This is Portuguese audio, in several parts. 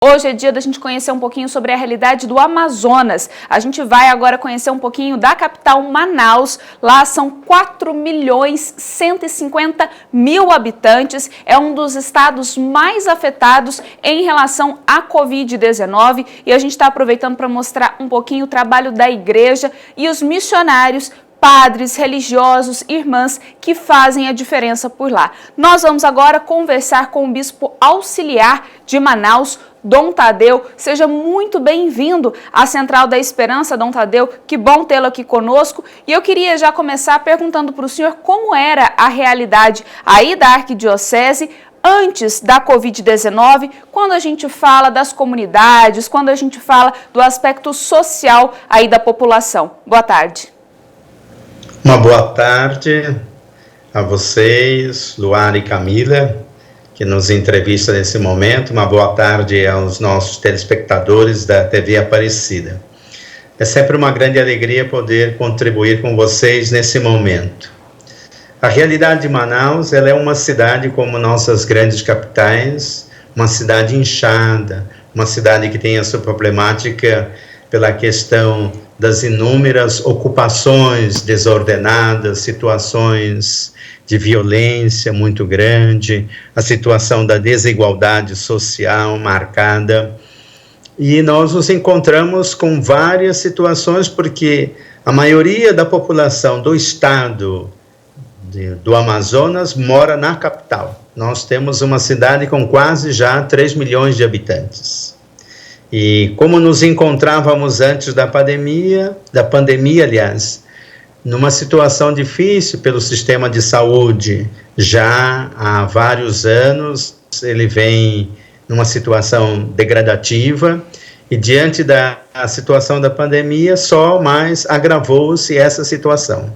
Hoje é dia da gente conhecer um pouquinho sobre a realidade do Amazonas. A gente vai agora conhecer um pouquinho da capital Manaus. Lá são 4.150.000 habitantes. É um dos estados mais afetados em relação à Covid-19. E a gente está aproveitando para mostrar um pouquinho o trabalho da igreja e os missionários, padres, religiosos, irmãs que fazem a diferença por lá. Nós vamos agora conversar com o bispo auxiliar de Manaus, Dom Tadeu. Seja muito bem-vindo à Central da Esperança, Dom Tadeu. Que bom tê-lo aqui conosco. E eu queria já começar perguntando para o senhor como era a realidade aí da arquidiocese antes da Covid-19, quando a gente fala das comunidades, quando a gente fala do aspecto social aí da população. Boa tarde. Uma boa tarde a vocês, Luara e Camila, que nos entrevistam nesse momento. Uma boa tarde aos nossos telespectadores da TV Aparecida. É sempre uma grande alegria poder contribuir com vocês nesse momento. A realidade de Manaus, ela é uma cidade como nossas grandes capitais, uma cidade inchada, uma cidade que tem a sua problemática pela questão das inúmeras ocupações desordenadas, situações de violência muito grande, a situação da desigualdade social marcada. E nós nos encontramos com várias situações, porque a maioria da população do estado do Amazonas mora na capital. Nós temos uma cidade com quase já 3 milhões de habitantes. E como nos encontrávamos antes da pandemia, aliás, numa situação difícil pelo sistema de saúde, já há vários anos, ele vem numa situação degradativa, e diante da situação da pandemia, só mais agravou-se essa situação.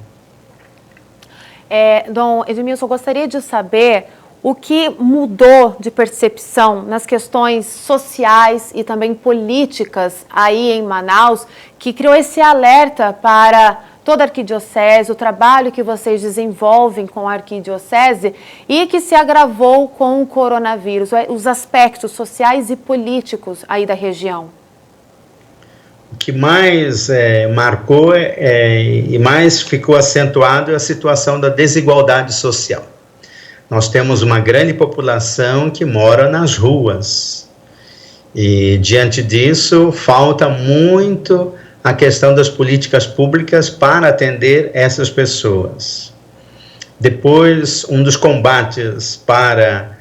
Dom Edmilson, eu gostaria de saber o que mudou de percepção nas questões sociais e também políticas aí em Manaus, que criou esse alerta para toda a arquidiocese, o trabalho que vocês desenvolvem com a arquidiocese e que se agravou com o coronavírus, os aspectos sociais e políticos aí da região. O que mais marcou e mais ficou acentuado é a situação da desigualdade social. Nós temos uma grande população que mora nas ruas e, diante disso, falta muito a questão das políticas públicas para atender essas pessoas. Depois, um dos combates para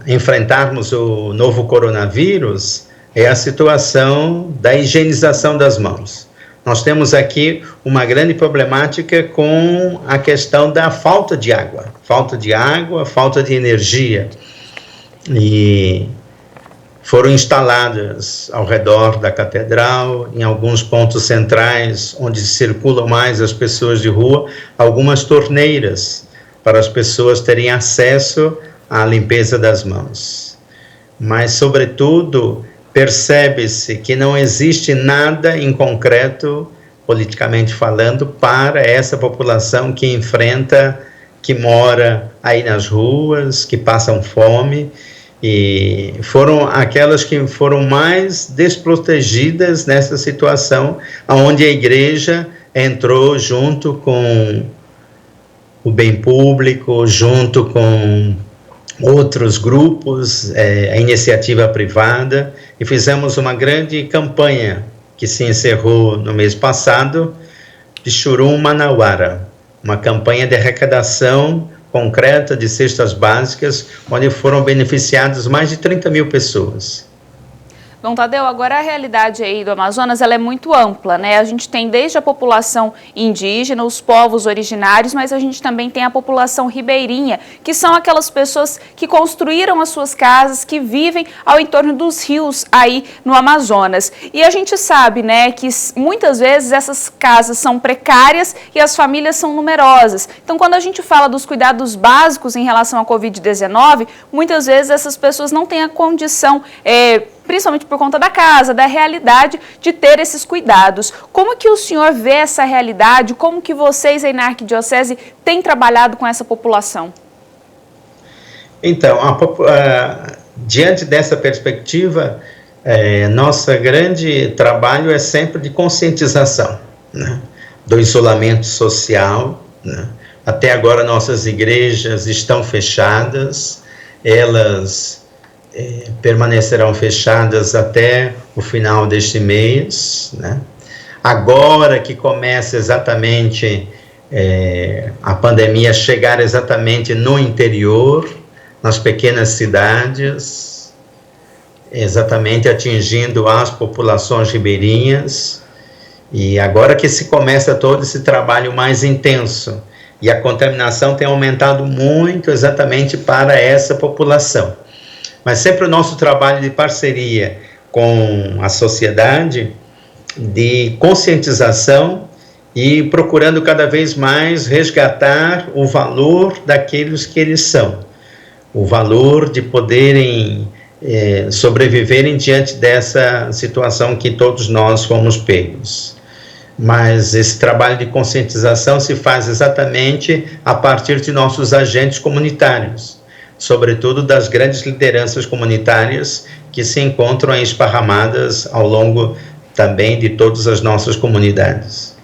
enfrentarmos o novo coronavírus é a situação da higienização das mãos. Nós temos aqui uma grande problemática com a questão da falta de água, falta de energia. E foram instaladas ao redor da catedral, em alguns pontos centrais, onde circulam mais as pessoas de rua, algumas torneiras para as pessoas terem acesso à limpeza das mãos. Mas, sobretudo, percebe-se que não existe nada em concreto, politicamente falando, para essa população que enfrenta, que mora aí nas ruas, que passam fome, e foram aquelas que foram mais desprotegidas nessa situação, onde a igreja entrou junto com o bem público, junto com outros grupos, a iniciativa privada, e fizemos uma grande campanha que se encerrou no mês passado, de Churum Manauara, uma campanha de arrecadação concreta de cestas básicas, onde foram beneficiadas mais de 30 mil pessoas. Dom Tadeu, agora a realidade aí do Amazonas ela é muito ampla, né? A gente tem desde a população indígena, os povos originários, mas a gente também tem a população ribeirinha, que são aquelas pessoas que construíram as suas casas, que vivem ao entorno dos rios aí no Amazonas. E a gente sabe, né, que muitas vezes essas casas são precárias e as famílias são numerosas. Então, quando a gente fala dos cuidados básicos em relação à Covid-19, muitas vezes essas pessoas não têm a condição, principalmente por conta da casa, da realidade de ter esses cuidados. Como que o senhor vê essa realidade? Como que vocês aí na arquidiocese têm trabalhado com essa população? Então, diante dessa perspectiva, nosso grande trabalho é sempre de conscientização, né, do isolamento social, né. Até agora nossas igrejas estão fechadas, elas permanecerão fechadas até o final deste mês, né. Agora que começa exatamente a pandemia chegar exatamente no interior, nas pequenas cidades, exatamente atingindo as populações ribeirinhas, e agora que se começa todo esse trabalho mais intenso, e a contaminação tem aumentado muito exatamente para essa população. Mas sempre o nosso trabalho de parceria com a sociedade, de conscientização e procurando cada vez mais resgatar o valor daqueles que eles são, o valor de poderem sobreviverem diante dessa situação que todos nós fomos pegos. Mas esse trabalho de conscientização se faz exatamente a partir de nossos agentes comunitários, sobretudo das grandes lideranças comunitárias que se encontram esparramadas ao longo também de todas as nossas comunidades.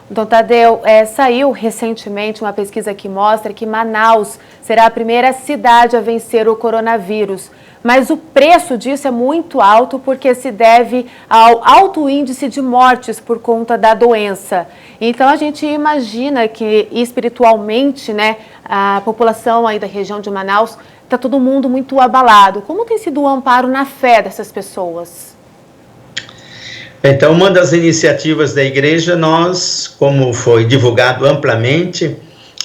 Dom Tadeu, saiu recentemente uma pesquisa que mostra que Manaus será a primeira cidade a vencer o coronavírus. Mas o preço disso é muito alto porque se deve ao alto índice de mortes por conta da doença. Então a gente imagina que espiritualmente, né, a população aí da região de Manaus, está todo mundo muito abalado. Como tem sido o amparo na fé dessas pessoas? Então, uma das iniciativas da igreja, nós, como foi divulgado amplamente,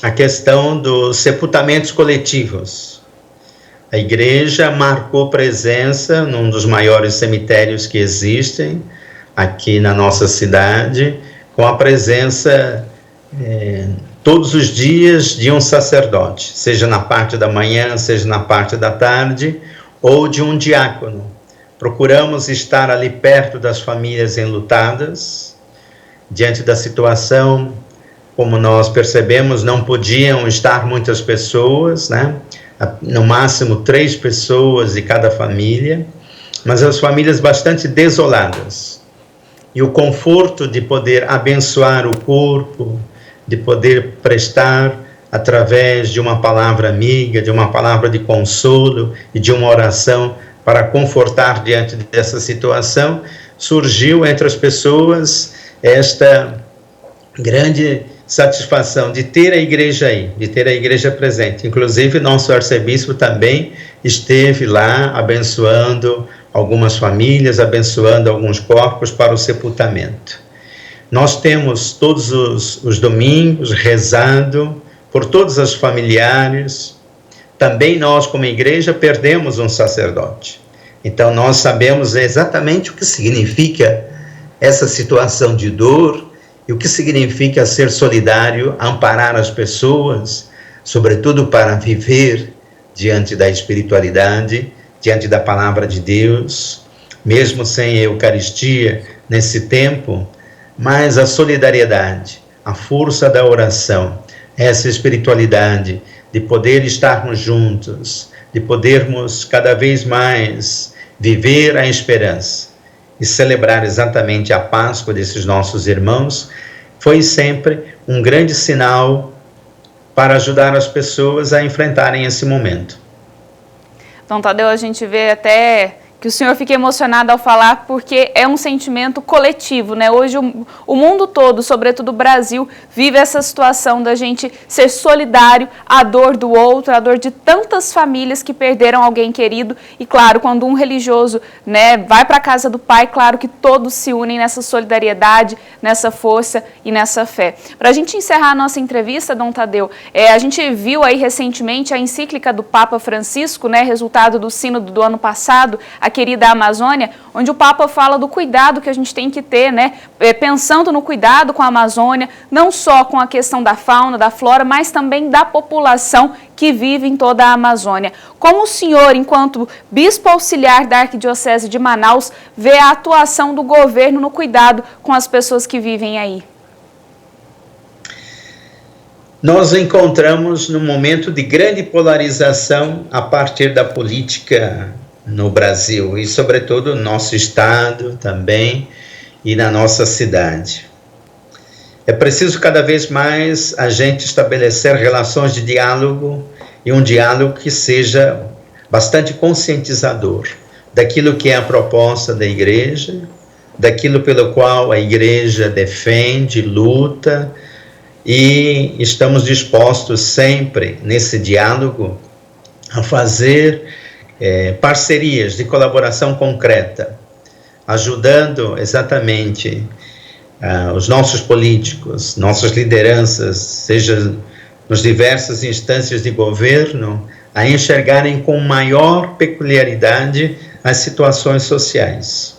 a questão dos sepultamentos coletivos. A igreja marcou presença num dos maiores cemitérios que existem aqui na nossa cidade, com a presença todos os dias de um sacerdote, seja na parte da manhã, seja na parte da tarde, ou de um diácono. Procuramos estar ali perto das famílias enlutadas, diante da situação, como nós percebemos, não podiam estar muitas pessoas, né? No máximo 3 pessoas de cada família, mas as famílias bastante desoladas. E o conforto de poder abençoar o corpo, de poder prestar através de uma palavra amiga, de uma palavra de consolo e de uma oração para confortar diante dessa situação, surgiu entre as pessoas esta grande satisfação de ter a igreja aí, de ter a igreja presente. Inclusive, nosso arcebispo também esteve lá abençoando algumas famílias, abençoando alguns corpos para o sepultamento. Nós temos todos os domingos rezado por todas as familiares. Também nós, como igreja, perdemos um sacerdote. Então, nós sabemos exatamente o que significa essa situação de dor e o que significa ser solidário, amparar as pessoas, sobretudo para viver diante da espiritualidade, diante da palavra de Deus, mesmo sem a Eucaristia nesse tempo, mas a solidariedade, a força da oração, essa espiritualidade de poder estarmos juntos, de podermos cada vez mais viver a esperança e celebrar exatamente a Páscoa desses nossos irmãos, foi sempre um grande sinal para ajudar as pessoas a enfrentarem esse momento. Então, Tadeu, a gente vê até que o senhor fica emocionado ao falar, porque é um sentimento coletivo, né? Hoje o mundo todo, sobretudo o Brasil, vive essa situação da gente ser solidário à dor do outro, à dor de tantas famílias que perderam alguém querido. E claro, quando um religioso, né, vai para a casa do Pai, claro que todos se unem nessa solidariedade, nessa força e nessa fé. Para a gente encerrar a nossa entrevista, Dom Tadeu, a gente viu aí recentemente a encíclica do Papa Francisco, né, resultado do sínodo do ano passado, a querida Amazônia, onde o Papa fala do cuidado que a gente tem que ter, né, pensando no cuidado com a Amazônia, não só com a questão da fauna, da flora, mas também da população que vive em toda a Amazônia. Como o senhor, enquanto bispo auxiliar da Arquidiocese de Manaus, vê a atuação do governo no cuidado com as pessoas que vivem aí? Nós encontramos num momento de grande polarização a partir da política no Brasil e, sobretudo, no nosso estado também e na nossa cidade. É preciso cada vez mais a gente estabelecer relações de diálogo e um diálogo que seja bastante conscientizador daquilo que é a proposta da igreja, daquilo pelo qual a igreja defende, luta, e estamos dispostos sempre nesse diálogo a fazer parcerias de colaboração concreta, ajudando exatamente os nossos políticos, nossas lideranças, seja nas diversas instâncias de governo, a enxergarem com maior peculiaridade as situações sociais.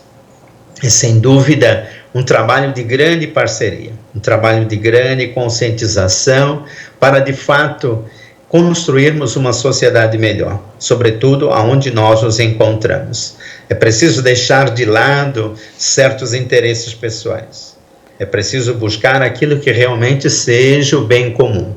É, sem dúvida, um trabalho de grande parceria, um trabalho de grande conscientização para, de fato, construirmos uma sociedade melhor, sobretudo aonde nós nos encontramos. É preciso deixar de lado certos interesses pessoais. É preciso buscar aquilo que realmente seja o bem comum.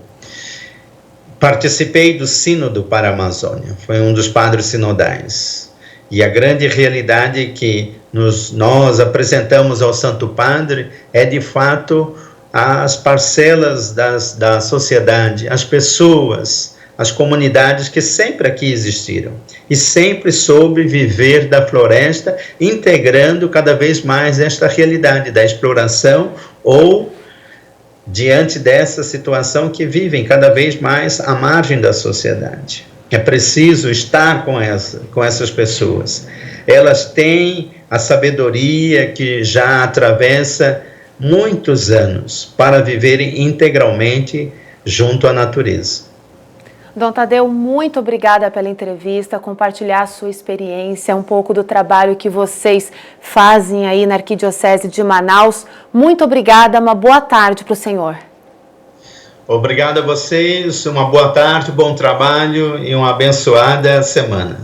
Participei do Sínodo para a Amazônia, foi um dos padres sinodais. E a grande realidade que nós apresentamos ao Santo Padre é, de fato, as parcelas da sociedade, as pessoas, as comunidades que sempre aqui existiram e sempre soube viver da floresta, integrando cada vez mais esta realidade da exploração ou diante dessa situação que vivem cada vez mais à margem da sociedade. É preciso estar com essas pessoas. Elas têm a sabedoria que já atravessa muitos anos para viverem integralmente junto à natureza. Dom Tadeu, muito obrigada pela entrevista, compartilhar a sua experiência, um pouco do trabalho que vocês fazem aí na Arquidiocese de Manaus. Muito obrigada, uma boa tarde para o senhor. Obrigado a vocês, uma boa tarde, bom trabalho e uma abençoada semana.